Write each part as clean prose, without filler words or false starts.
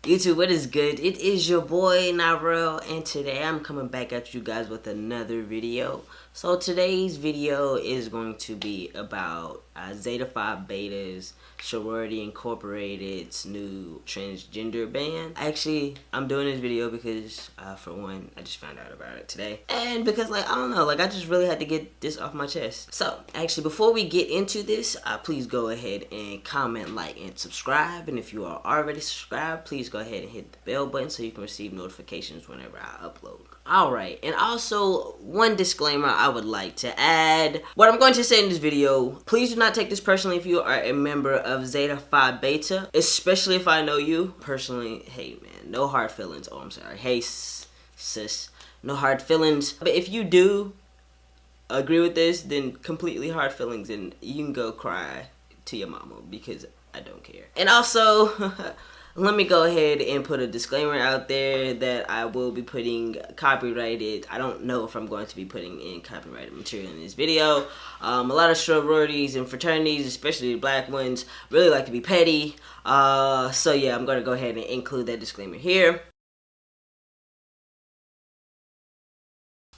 YouTube, what is good? It is your boy Narel, and today I'm coming back at you guys with another video. So today's video is going to be about Zeta Phi Beta's Sorority Incorporated's new transgender band. Actually, I'm doing this video because, for one, I just found out about it today. And because, I don't know, I just really had to get this off my chest. So, actually, before we get into this, please go ahead and comment, like, and subscribe. And if you are already subscribed, please go ahead and hit the bell button so you can receive notifications whenever I upload. Alright, and also, one disclaimer I would like to add. What I'm going to say in this video, please do not take this personally if you are a member of Zeta Phi Beta, especially if I know you. Personally, hey man, no hard feelings. Oh, I'm sorry. Hey sis, no hard feelings. But if you do agree with this, then completely hard feelings, and you can go cry to your mama because I don't care. And also, let me go ahead and put a disclaimer out there that I will be putting copyrighted. I don't know if I'm going to be putting in copyrighted material in this video. A lot of sororities and fraternities, especially the black ones, really like to be petty. So yeah, I'm going to go ahead and include that disclaimer here.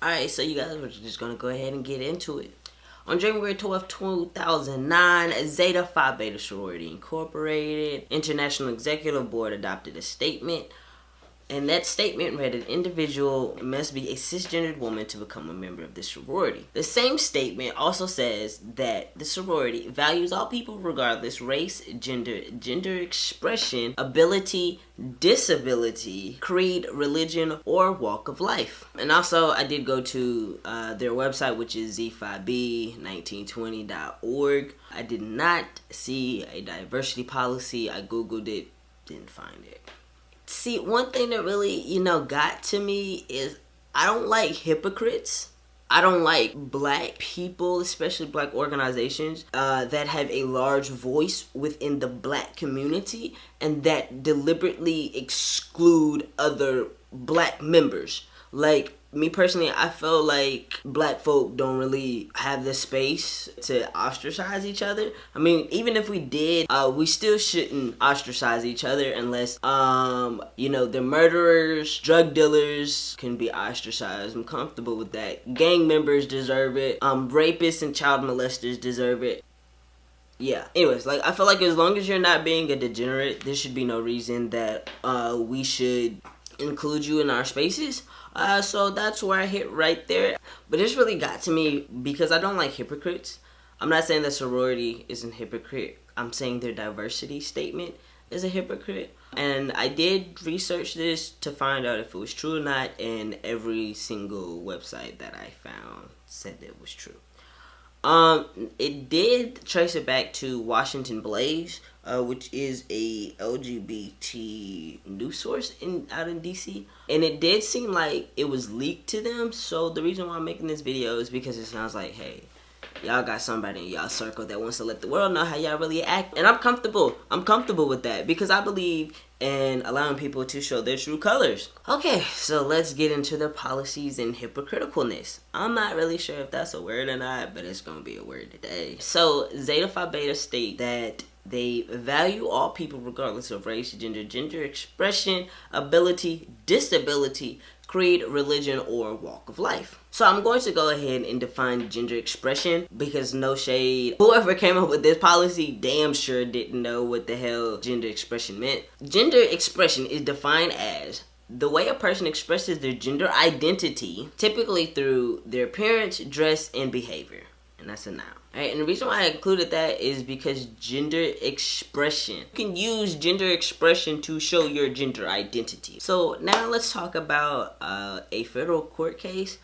Alright, so you guys, we're just going to go ahead and get into it. On January 12, 2009, Zeta Phi Beta Sorority Incorporated International Executive Board adopted a statement, and that statement read, an individual must be a cisgendered woman to become a member of the sorority. The same statement also says that the sorority values all people regardless race, gender expression, ability, disability, creed, religion, or walk of life. And also, I did go to their website, which is zephyb1920.org. I did not see a diversity policy. I googled it, didn't find it. See, one thing that really, got to me is I don't like hypocrites. I don't like black people, especially black organizations, that have a large voice within the black community and that deliberately exclude other black members. Like, me personally, I feel like black folk don't really have the space to ostracize each other. I mean, even if we did, we still shouldn't ostracize each other unless, the murderers, drug dealers can be ostracized. I'm comfortable with that. Gang members deserve it. Rapists and child molesters deserve it. Yeah. Anyways, I feel like as long as you're not being a degenerate, there should be no reason that we should include you in our spaces. So that's where I hit right there. But this really got to me because I don't like hypocrites. I'm not saying that sorority isn't hypocrite. I'm saying their diversity statement is a hypocrite. And I did research this to find out if it was true or not, and every single website that I found said it was true. It did trace it back to Washington Blaze, which is a LGBT news source out in DC, and it did seem like it was leaked to them. So the reason why I'm making this video is because it sounds like, hey, y'all got somebody in y'all circle that wants to let the world know how y'all really act, and I'm comfortable with that because I believe in allowing people to show their true colors. Okay, so let's get into the policies and hypocriticalness. I'm not really sure if that's a word or not, but it's gonna be a word today. So Zeta Phi Beta state that they value all people regardless of race, gender expression, ability, disability, creed, religion, or walk of life. So I'm going to go ahead and define gender expression because no shade, whoever came up with this policy damn sure didn't know what the hell gender expression meant. Gender expression is defined as the way a person expresses their gender identity, typically through their appearance, dress, and behavior. And that's a noun. Alright, and the reason why I included that is because gender expression. You can use gender expression to show your gender identity. So now let's talk about a federal court case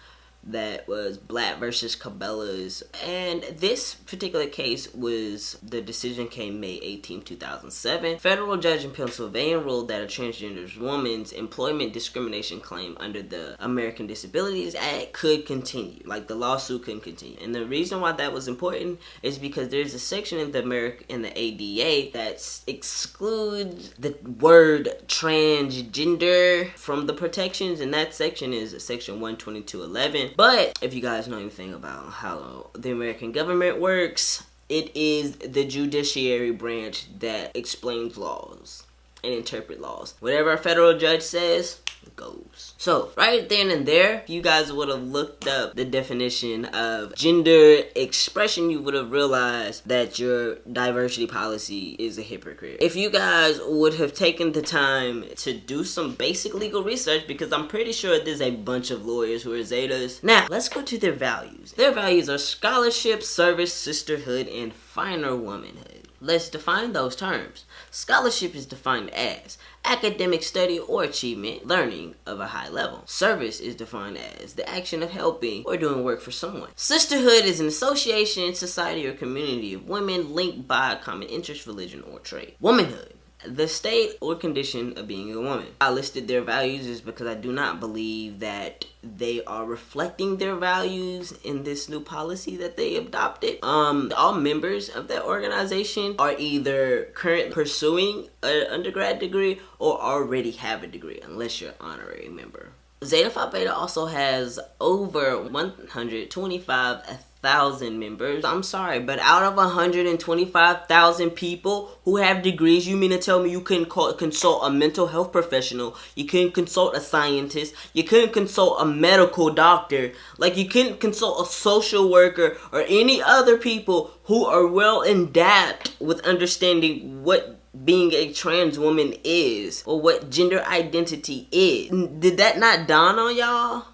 that was Blatt versus Cabela's, and this particular case was, the decision came May 18, 2007. Federal judge in Pennsylvania ruled that a transgender woman's employment discrimination claim under the American Disabilities Act could continue, the lawsuit couldn't continue. And the reason why that was important is because there's a section in the ADA that excludes the word transgender from the protections, and that section is section 122.11. But if you guys know anything about how the American government works, it is the judiciary branch that explains laws. and interpret laws. Whatever a federal judge says goes. So right then and there, if you guys would have looked up the definition of gender expression, you would have realized that your diversity policy is a hypocrite. If you guys would have taken the time to do some basic legal research, because I'm pretty sure there's a bunch of lawyers who are Zetas. Now let's go to their values. Their values are scholarship, service, sisterhood, and finer womanhood. Let's define those terms. Scholarship is defined as academic study or achievement, learning of a high level. Service is defined as the action of helping or doing work for someone. Sisterhood is an association, society, or community of women linked by a common interest, religion, or trade. Womanhood, the state or condition of being a woman. I listed their values is because I do not believe that they are reflecting their values in this new policy that they adopted. All members of that organization are either currently pursuing an undergrad degree or already have a degree, unless you're an honorary member. Zeta Phi Beta also has over 125,000 members. I'm sorry, but out of 125,000 people who have degrees, you mean to tell me you couldn't consult a mental health professional, you couldn't consult a scientist, you couldn't consult a medical doctor, like you couldn't consult a social worker or any other people who are well endowed with understanding what being a trans woman is or what gender identity is? Did that not dawn on y'all?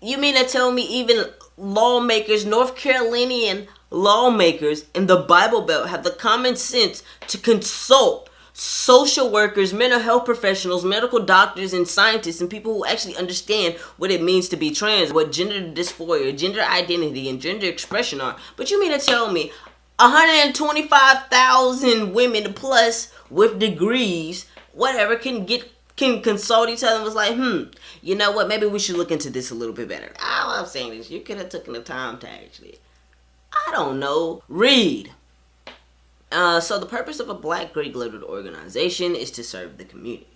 You mean to tell me even lawmakers, North Carolinian lawmakers in the Bible Belt have the common sense to consult social workers, mental health professionals, medical doctors, and scientists, and people who actually understand what it means to be trans, what gender dysphoria, gender identity, and gender expression are? But you mean to tell me 125,000 women plus with degrees, whatever, can consult each other and was like, you know what, maybe we should look into this a little bit better. All I'm saying is you could have taken the time to actually, I don't know, read. So the purpose of a Black Greek-lettered organization is to serve the community.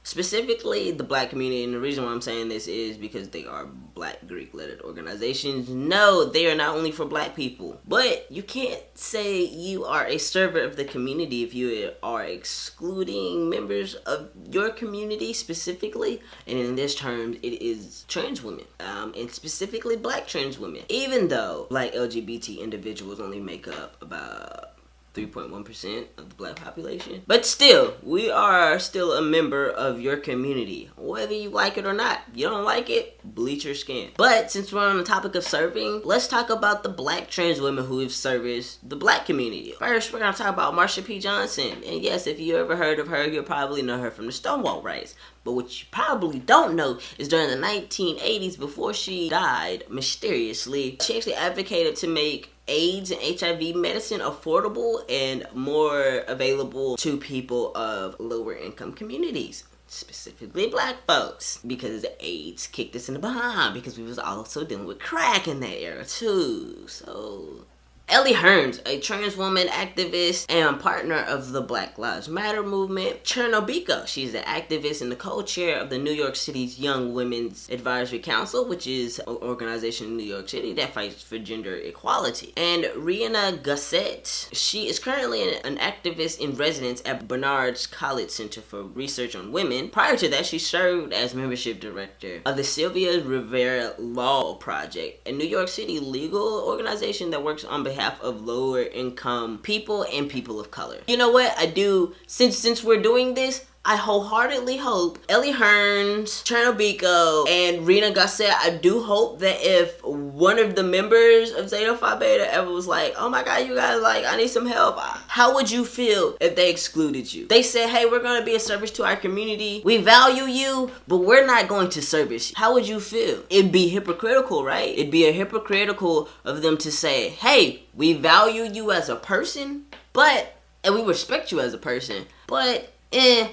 Specifically, the Black community, and the reason why I'm saying this is because they are Black Greek-lettered organizations. No, they are not only for Black people, but you can't say you are a servant of the community if you are excluding members of your community specifically, and in this term, it is trans women, and specifically Black trans women. Even though Black LGBT individuals only make up about 3.1% of the Black population. But still, we are still a member of your community, whether you like it or not. You don't like it, bleach your skin. But since we're on the topic of serving, let's talk about the Black trans women who have serviced the Black community. First, we're going to talk about Marsha P. Johnson. And yes, if you ever heard of her, you'll probably know her from the Stonewall riots. But what you probably don't know is during the 1980s, before she died mysteriously, she actually advocated to make AIDS and HIV medicine affordable and more available to people of lower income communities, specifically Black folks, because AIDS kicked us in the behind because we was also dealing with crack in that era too. So Ellie Hearns, a trans woman activist and partner of the Black Lives Matter movement. Chernobiko, she's an activist and the co-chair of the New York City's Young Women's Advisory Council, which is an organization in New York City that fights for gender equality. And Rihanna Gossett, she is currently an activist in residence at Barnard's College Center for Research on Women. Prior to that, she served as membership director of the Sylvia Rivera Law Project, a New York City legal organization that works on behalf of lower income people and people of color. You know what? I do, since we're doing this, I wholeheartedly hope Ellie Hearns, Chernobiko, and Rena Gossett, I do hope that if one of the members of Zeta Phi Beta ever was like, oh my god, you guys, like, I need some help, how would you feel if they excluded you? They said, hey, we're going to be a service to our community. We value you, but we're not going to service you. How would you feel? It'd be hypocritical, right? It'd be a hypocritical of them to say, hey, we value you as a person, and we respect you as a person, but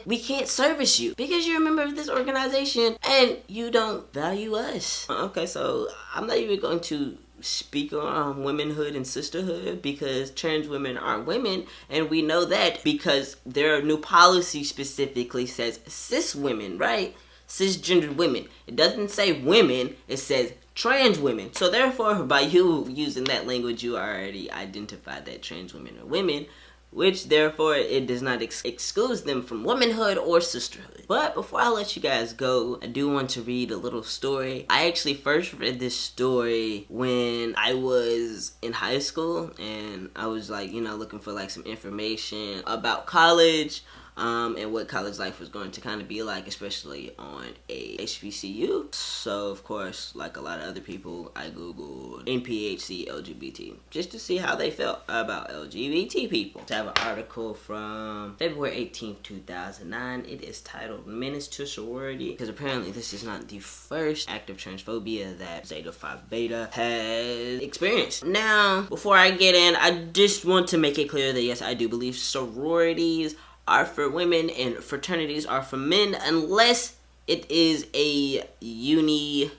we can't service you because you're a member of this organization and you don't value us. Okay, so I'm not even going to speak on womanhood and sisterhood because trans women aren't women, and we know that because their new policy specifically says cis women, right? Cisgendered women. It doesn't say women, it says trans women. So therefore, by you using that language, you already identified that trans women are women. which therefore it does not excuse them from womanhood or sisterhood. But before I let you guys go, I do want to read a little story. I actually first read this story when I was in high school, and I was like, looking for like some information about college. And what college life was going to kind of be like, especially on a HBCU. So, of course, like a lot of other people, I googled NPHC LGBT just to see how they felt about LGBT people. I have an article from February 18th, 2009. It is titled Menace to Sorority, because apparently this is not the first act of transphobia that Zeta Phi Beta has experienced. Now, before I get in, I just want to make it clear that yes, I do believe sororities are for women and fraternities are for men, unless it is a unisex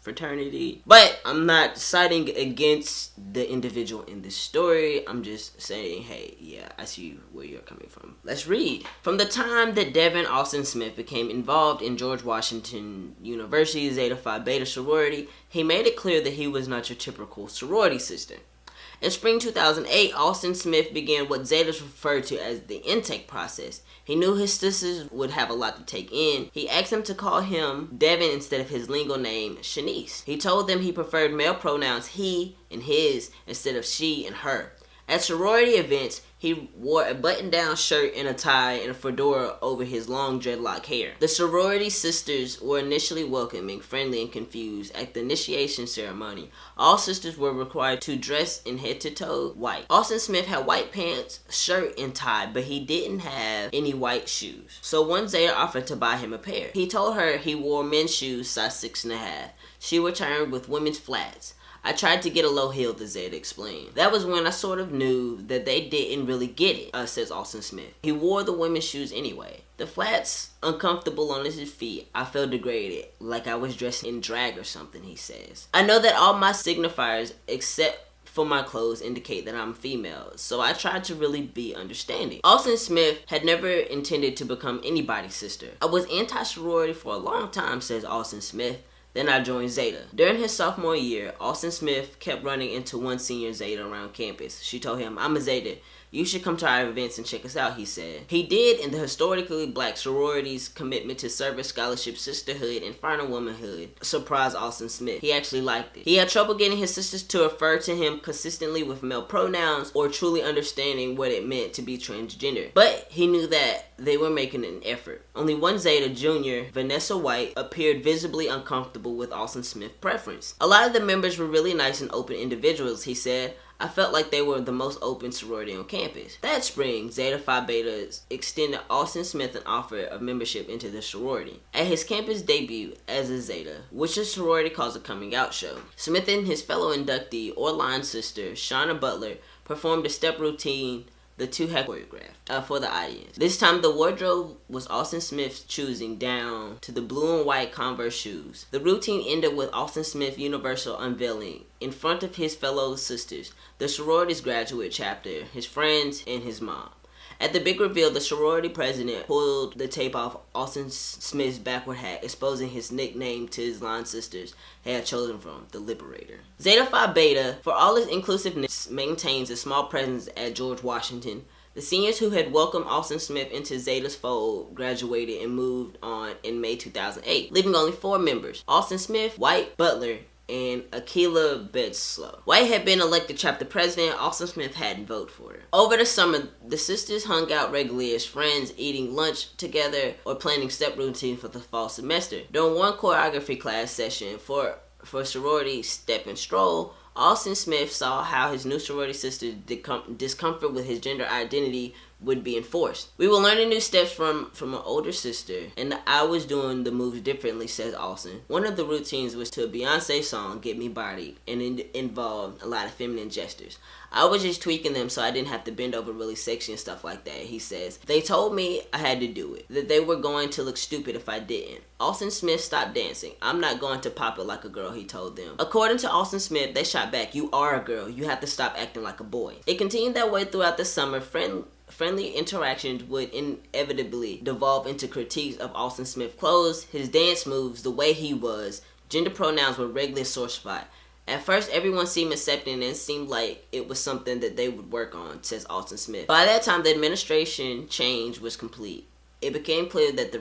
fraternity. But I'm not siding against the individual in this story. I'm just saying, hey, yeah, I see where you're coming from. Let's read. From the time that Devin Austin Smith became involved in George Washington University Zeta Phi Beta sorority, he made it clear that he was not your typical sorority sister. In spring 2008, Austin Smith began what Zetas referred to as the intake process. He knew his sisters would have a lot to take in. He asked them to call him Devin instead of his legal name, Shanice. He told them he preferred male pronouns he and his instead of she and her. At sorority events, he wore a button-down shirt and a tie and a fedora over his long dreadlock hair. The sorority sisters were initially welcoming, friendly, and confused. At the initiation ceremony, all sisters were required to dress in head-to-toe white. Austin Smith had white pants, shirt, and tie, but he didn't have any white shoes. So one Zeta offered to buy him a pair. He told her he wore men's shoes size 6.5. She returned with women's flats. I tried to get a low heel, the Zeta explained. That was when I sort of knew that they didn't really get it, says Austin Smith. He wore the women's shoes anyway. The flats uncomfortable on his feet, I felt degraded, like I was dressed in drag or something, he says. I know that all my signifiers, except for my clothes, indicate that I'm female, so I tried to really be understanding. Austin Smith had never intended to become anybody's sister. I was anti-sorority for a long time, says Austin Smith. Then I joined Zeta. During his sophomore year, Austin Smith kept running into one senior Zeta around campus. She told him, I'm a Zeta. You should come to our events and check us out, he said. He did, and the historically black sorority's commitment to service, scholarship, sisterhood, and final womanhood surprised Austin Smith. He actually liked it. He had trouble getting his sisters to refer to him consistently with male pronouns or truly understanding what it meant to be transgender. But he knew that they were making an effort. Only one Zeta, Junior, Vanessa White, appeared visibly uncomfortable with Austin Smith's preference. A lot of the members were really nice and open individuals, he said. I felt like they were the most open sorority on campus. That spring, Zeta Phi Beta extended Austin Smith an offer of membership into the sorority. At his campus debut as a Zeta, which the sorority calls a coming out show, Smith and his fellow inductee or line sister, Shauna Butler, performed a step routine the two had choreographed for the audience. This time the wardrobe was Austin Smith's choosing, down to the blue and white Converse shoes. The routine ended with Austin Smith universal unveiling in front of his fellow sisters, the sorority's graduate chapter, his friends, and his mom. At the big reveal, the sorority president pulled the tape off Austin Smith's backward hat, exposing his nickname to his line sisters he had chosen from, the Liberator. Zeta Phi Beta, for all its inclusiveness, maintains a small presence at George Washington. The seniors who had welcomed Austin Smith into Zeta's fold graduated and moved on in May 2008, leaving only 4 members: Austin Smith, White, Butler, and Akila Bedslow. White had been elected chapter president. Austin Smith hadn't voted for her. Over the summer, the sisters hung out regularly as friends, eating lunch together or planning step routine for the fall semester. During one choreography class session for sorority step and stroll, Austin Smith saw how his new sorority sister's discomfort with his gender identity would be enforced. We were learning new steps from an older sister, and I was doing the moves differently, says Austin. One of the routines was to a Beyonce song, Get Me Bodied, and it involved a lot of feminine gestures. I was just tweaking them so I didn't have to bend over really sexy and stuff like that, he says. They told me I had to do it, that they were going to look stupid if I didn't. Austin Smith stopped dancing. I'm not going to pop it like a girl, he told them. According to Austin Smith, they shot back, you are a girl, you have to stop acting like a boy. It continued that way throughout the summer. Friendly interactions would inevitably devolve into critiques of Austin Smith's clothes, his dance moves, the way he was. Gender pronouns were regularly a sore spot. At first, everyone seemed accepting and seemed like it was something that they would work on, says Alton Smith. By that time, the administration change was complete. It became clear that the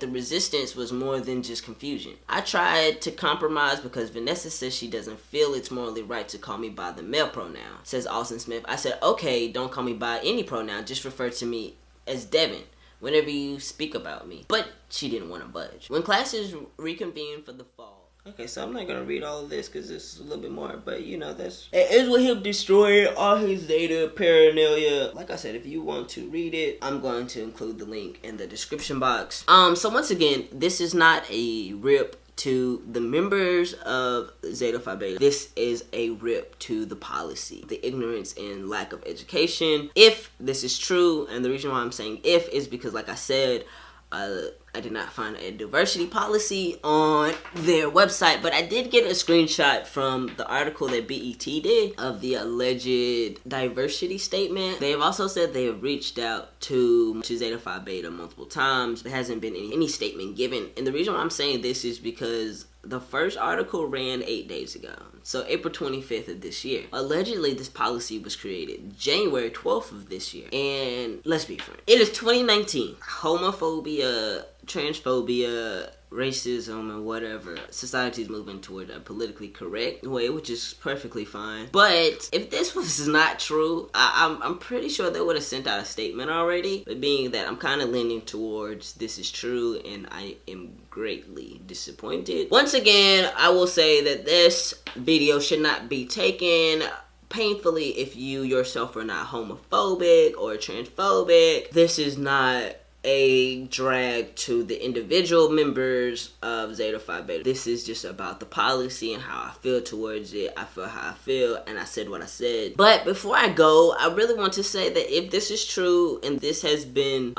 resistance was more than just confusion. I tried to compromise because Vanessa says she doesn't feel it's morally right to call me by the male pronoun, says Alton Smith. I said, okay, don't call me by any pronoun, just refer to me as Devin whenever you speak about me. But she didn't want to budge. When classes reconvened for the fall. Okay, so I'm not going to read all of this because this is a little bit more, but you know, it is with him destroying all his Zeta paranoia. Like I said, if you want to read it, I'm going to include the link in the description box. So once again, this is not a rip to the members of Zeta Phi Beta. This is a rip to the policy, the ignorance and lack of education. If this is true, and the reason why I'm saying if is because, like I said, I did not find a diversity policy on their website, but I did get a screenshot from the article that BET did of the alleged diversity statement. They have also said they have reached out to Zeta Phi Beta multiple times. There hasn't been any statement given, and the reason why I'm saying this is because the first article ran 8 days ago, so April 25th of this year. Allegedly, this policy was created January 12th of this year. And let's be frank, it is 2019. Homophobia, transphobia, racism, and whatever. Society's moving toward a politically correct way, which is perfectly fine. But if this was not true, I'm pretty sure they would have sent out a statement already. But being that I'm kind of leaning towards this is true, and I am greatly disappointed. Once again, I will say that this video should not be taken painfully if you yourself are not homophobic or transphobic. This is not a drag to the individual members of Zeta Phi Beta. This is just about the policy and how I feel towards it. I feel how I feel, and I said what I said. But before I go, I really want to say that if this is true and this has been,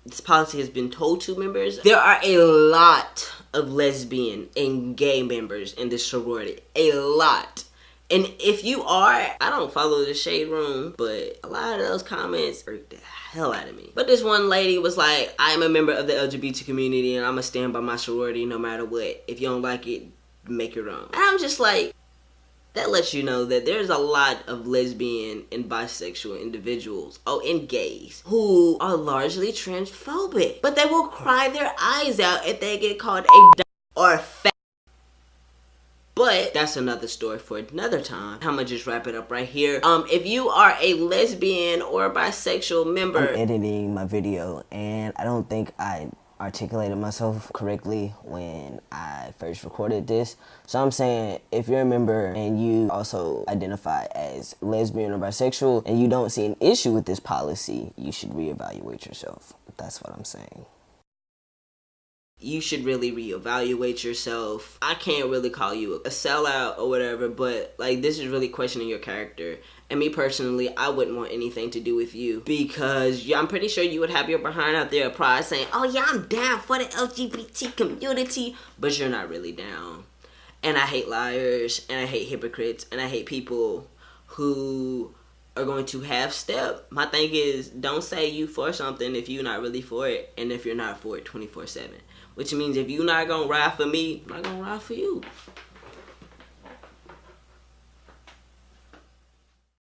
this policy has been told to members, there are a lot of lesbian and gay members in this sorority. A lot. And if you are, I don't follow the Shade Room, but a lot of those comments irked the hell out of me. But this one lady was like, I'm a member of the LGBT community and I'm gonna stand by my sorority no matter what. If you don't like it, make your own. And I'm just like, that lets you know that there's a lot of lesbian and bisexual individuals, and gays, who are largely transphobic. But they will cry their eyes out if they get called a or a fat. But that's another story for another time. I'm gonna just wrap it up right here. If you are a lesbian or bisexual member, I'm editing my video and I don't think I articulated myself correctly when I first recorded this. So I'm saying if you're a member and you also identify as lesbian or bisexual and you don't see an issue with this policy, you should reevaluate yourself. That's what I'm saying. You should really reevaluate yourself. I can't really call you a sellout or whatever, but like, this is really questioning your character. And me personally, I wouldn't want anything to do with you because I'm pretty sure you would have your behind out there pride saying, oh yeah, I'm down for the LGBT community, but you're not really down. And I hate liars, and I hate hypocrites, and I hate people who are going to half-step. My thing is, don't say you for something if you're not really for it, and if you're not for it 24/7. Which means if you're not gonna ride for me, I'm not gonna ride for you.